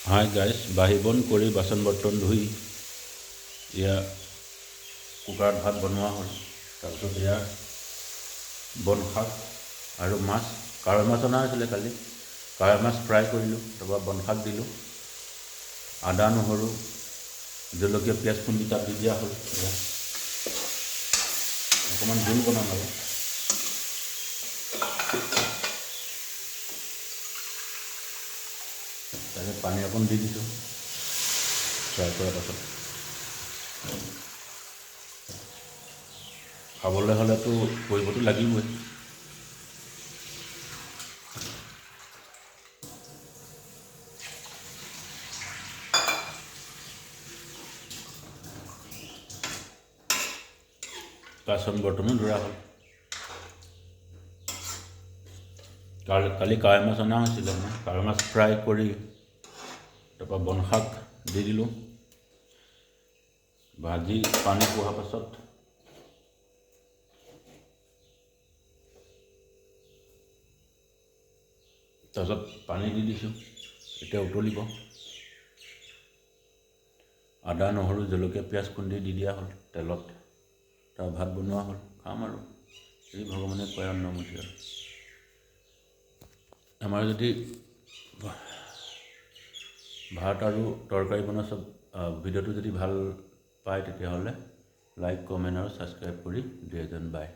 Hi guys, বাঢ়ি বন কৰি বাচন বৰ্তন ধুই এয়া কুকাৰত ভাত বনোৱা হ'ল। তাৰপিছত এয়া বন শাক আৰু মাছ, কাৱৈ মাছ অনা হৈছিলে কালি। কাৱৈ মাছ ফ্ৰাই কৰিলোঁ, তাৰপৰা বন শাক দিলোঁ, আদা নহৰু জলকীয়া পিঁয়াজ খুন্দি তাত দি দিয়া হ'ল। এয়া অকণমান জোল বনাম আৰু তাৰপিছত পানী অকণ দি দিছোঁ ফ্ৰাই কৰাৰ পাছত। খাবলৈ হ'লেতো কৰিবতো লাগিবই। বাচন বৰ্তনো ধৰা হ'ল। কালি কাৱৈ মাছ অনা হৈছিলে, কাৱৈ মাছ ফ্ৰাই কৰি তাৰপৰা বন শাক দি দিলোঁ, ভাজি পানী পোহাৰ পাছত তাৰপিছত পানী দি দিছোঁ, এতিয়া উতলিব। আদা নহৰু জলকীয়া পিঁয়াজ খুন্দি দি দিয়া হ'ল তেলত, তাৰ ভাত বনোৱা হ'ল। খাম আৰু যি ভগৱানে কয় অন্নমুঠি আৰু। আমাৰ যদি ভাত আৰু তৰকাৰী বনোৱা চব ভিডিঅ'টো যদি ভাল পায় তেতিয়াহ'লে লাইক কমেণ্ট আৰু ছাবস্ক্ৰাইব কৰি দিয়ে যেন বাই।